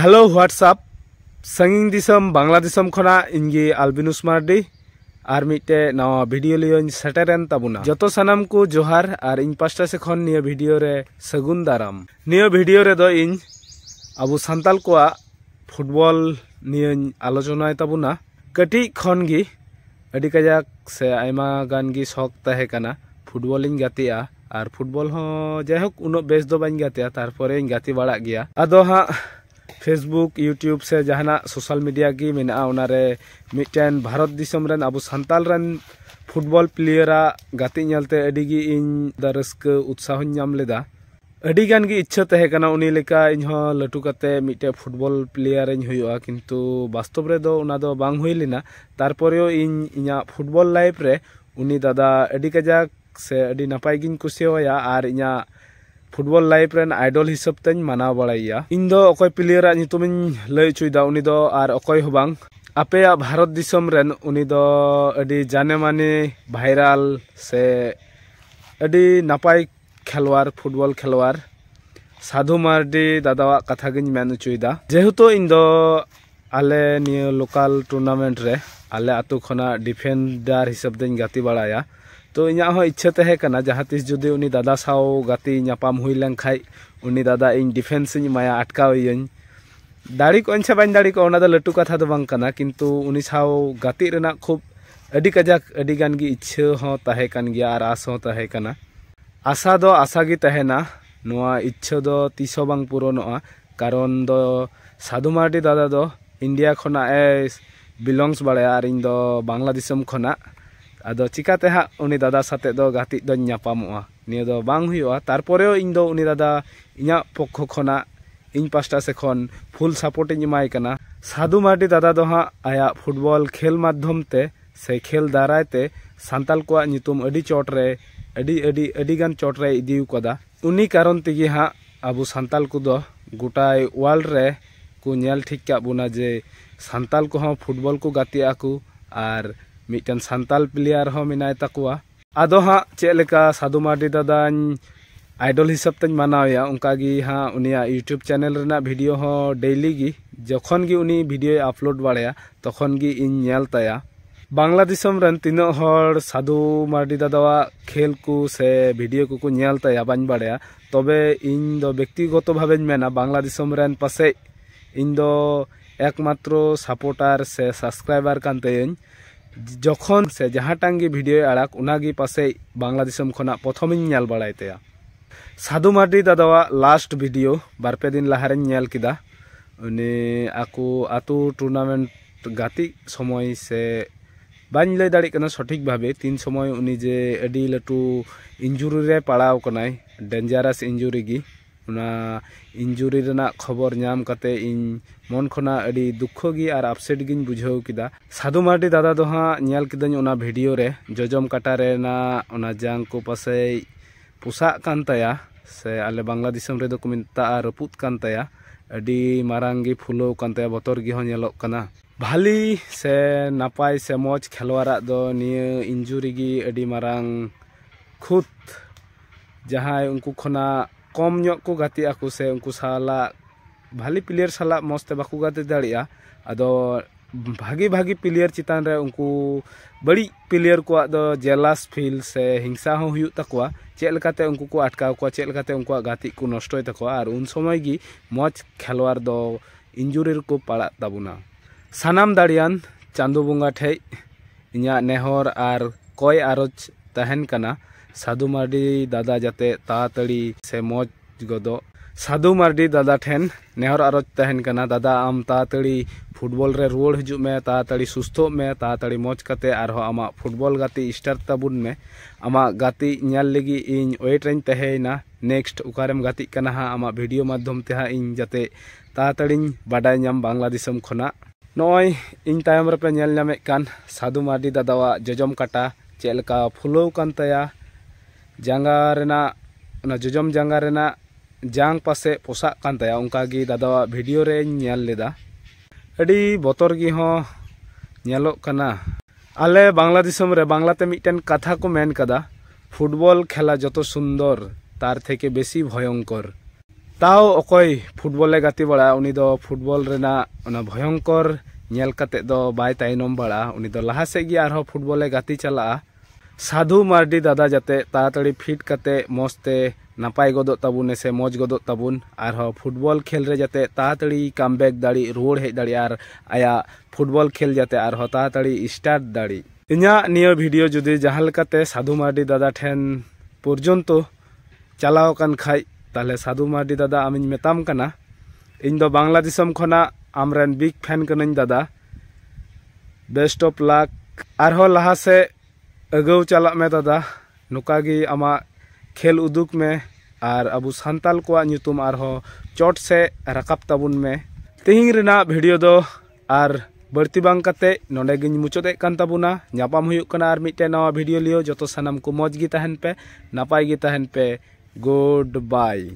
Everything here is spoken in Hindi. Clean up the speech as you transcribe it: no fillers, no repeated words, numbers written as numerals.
हेलो व्हाट्सअप संगिंग दिसम बांग्ला दिसम खना इनगी आलबिनुस मार्डी और मिट्टे नवा वीडियो लियो सेटेरेन ताबुना जतो सनम को जोहार और इन पास्टा से खन निया वीडियो रे सगुन दाराम निया वीडियो रे दो इन अबु संताल को फुटबॉल निया आलोचना ताबुना कटी खन गी अडी कजाक से आयमा गान गी शौक तहे कना फुटबॉलिंग गातिया और फुटबॉल हो जायहोक उनो बेस दो बाइन गातिया तारपरे इन गाति बाड़ा गया आदो हा फेसबुक यूट्यूब से जहाना सोशल मीडिया की मेना उनारे मिटन भारत दिसम रन अबु संताल रन फुटबॉल प्लेयरा गाति ñalते अडिगी इन दरस्क उत्साह ñam लेदा अडी गान गी इच्छा तहे कना उनी लेका इनहो लटू कते मिटे फुटबॉल प्लेयर इन हुआ किंतु वास्तव रे दो उना दो बांग हुई लेना तारपरेओ इन इना फुटबॉल लाइफ रे उनी दादा अडी कजाक से अडी नपाय गिन कुसियाया और इना फुटबॉल लाइफ रेन आइडल हिसाब तेन माना बड़ाइया इन दो अकोय प्लेयर नितुमिन लय चुइदा उनी दो और अकोय होबांग आपेया भारत दिसम रेन उनी दो अडी जाने माने वायरल से अडी नपाय खेलवार फुटबॉल खेलवार साधु मार्डी दादावा कथा गिन मेन चुइदा जेहेतु इन दो आले नियो लोकल टूर्नामेंट रे आले आतु खना डिफेंडर हिसाब तेन गाति बड़ाया तो इना हो इच्छा तहे कना जहाँ तीस जुदी उनी दादा साव गाति नापाम हुई लें खाई उनी दादा इन डिफेंस माया अटकावयन दाड़ी को अंछा बाइन दाड़ी को ओना दा लटू कथा दो बांग कना किंतु उनी साव गाति रेना खूब अडी कजाक अडी गान गी इच्छा हो तहे कन गया और आस हो तहे कना आशा दो आशा गी तहेना नोआ इच्छा दो तीसो बांग पूरणोआ कारण दो साधु मार्डी दादा दो इंडिया खना ए बिलोंग्स बाड़ाया और इन दो बांग्ला दिसम खना आदो चिकाते हा उनी दादा साथे दो गाति दो ᱧᱟᱯᱟᱢᱚᱜᱼᱟ नियो दो बांग हुआ तारपरेओ इन दो उनी दादा इना पक्ष खना इन पास्टा से खन फुल सपोर्ट इन एमाय कना साधु मार्डी दादा दो हा आया फुटबॉल खेल माध्यम ते से खेल दाराय ते सांताल को नितुम अडी चोट रे अडी गान चोट रे इदिउ कदा उनी कारण तिगी हा अबु सांताल को दो गोटाय वर्ल्ड रे को नेल ठीक का बुना जे सांताल को फुटबॉल को गाति आकु और मिटन सांताल प्लेयर हो मिनाय तकुआ आदो हाँ चेलेका साधु मार्डी दादा आइडल हिसाब तक मानावया उनकागी हाँ उनिया यूट्यूब चैनल रेना वीडियो हो डेली गी जखन गी उनी वीडियो अपलोड बाड़ाया तखन गी इन नेल ताया बांग्ला दिसम रन तीनो हर साधु मार्डी दादावा खेल को से वीडियो को नेल ताया बाñ बाड़ाया तबे इन दो व्यक्तिगत भावे मेना बांग्ला दिसम रन पासे इन दो एकमात्र सपोर्टर से सब्सक्राइबर कान तयन जखन से जहाँ टांगी वीडियो आड़ाक उनागी पासे बांग्ला दिसम खना प्रथम नेल बाड़ाय तया साधु मार्डी दादावा लास्ट वीडियो बारपे दिन लहारे नेल किदा उनी आकु आतु टूर्नामेंट गाति समय से बाñ लय दाड़ी कना सठिक भावे तीन समय उनी जे अडी लटू इंजुरी रे पड़ाव कनाय डेंजरस इंजुरी गी उना इंजुरी रेना खबर नाम कते इन मन खना अडी दुख गी और अपसेट गिन बुझाव किदा साधु मार्डी दादा दो हाँ नेल किदन उना वीडियो रे जजम काटा रेना उना जांग को पासे पुसा कान ताया से आले बांग्ला दिसम रे दो को मिनता रपुत कान ताया अडी मारांगी फुलो कान ताया बतर गी हो नेलोक कना भाली से नापाय से मौज खेलवारा दो निये इंजुरी गी अडी मारांग खुद जहां उनको खना कम ᱧᱚᱜ को गाति आकु से उनको साला भाली प्लेयर साला मस्ते बाकु गाति दाड़िया आदो भागी भागी प्लेयर चितान रे उनको बड़ी प्लेयर को आदो जेलस फील से हिंसा हो हुयु तकवा चेल लकाते उनको को अटकाव को चेल लकाते उनको गाति को नष्टय तकवा और उन समय गी मौज खेलवार दो इंजुरी को पड़ा ताबुना सानाम दाड़ियान चांदो बुंगा ठे इना नेहर और कोय आरोच तहन कना साधु मार्डी दादा जाते तातड़ी से मौज गदो साधु मार्डी दादा ठेन नेहर आरोज तहन कना दादा आम तातड़ी फुटबॉल रे रुआड़ हजु में तातड़ी सुस्थो में तातड़ी मौज कते आरो आमा फुटबॉल गाति स्टार्ट ताबुन में आमा गाति नेल लगी इन वेट रेन तहेना नेक्स्ट उकारेम गाति कना हा आमा वीडियो माध्यम ते हा इन जाते तातड़ी बाडाय नाम बांग्ला दिसम खना नय इन तायम रे पे नेल नामे कान साधु मार्डी दादावा जजम काटा चेलका फुलो कान तया जांगा रेना ना जजम जांगा रेना जांग पासे पोसा कान तया उनकागी दादावा वीडियो रे नेल लेदा अडी बतर गी हो नेलोक कना आले बांग्ला दिसम रे बांग्लाते मिटन कथा को मेन कदा फुटबॉल खेला जतो सुंदर तार थेके बेसी भयंकर ताओ अकोय फुटबॉले गाती बड़ा उनी दो फुटबॉल रेना ओना भयंकर नेल काते दो बाय तायनम बड़ा उनी दो लहा से गी आरो फुटबॉले गाती चला। साधु मार्डी दादा जाते ताड़ाताड़ी फिट काते मस्ते नापाय गदो ताबुन से मौज गदो ताबुन आरो फुटबॉल खेल रे जाते ताड़ाताड़ी कमबैक दाड़ी रुवाड़ हेज दाड़ी आर आया फुटबॉल खेल जाते आरो ताड़ाताड़ी स्टार्ट दाड़ी। इन्या निया वीडियो जुदी जहां लेकाते साधु मार्डी दादा ठेन पर्यन्तो चलाव कान खाय ताले साधु मार्डी दादा आमिन मेताम कना इन दो बांग्ला दिसम खना आमरेन बिग फैन कनाኝ दादा। बेस्ट ऑफ लक आरो लहा से अगौ चला में दादा नुकागी आमा खेल उदुग में आर अबु सांताल को ᱧᱩᱛᱩᱢ आरो चोट से रकाब ताबुन में। तिहिं रेना वीडियो दो आर बढ़ती बांग काते नोंडे गिन मुचादे कान ताबुना ᱧᱟᱯᱟᱢ हुयुग कना आर मिटे नवा वीडियो लियो जतो सानाम को मौज गी तहन पे नापाय गी तहन पे गुड बाय।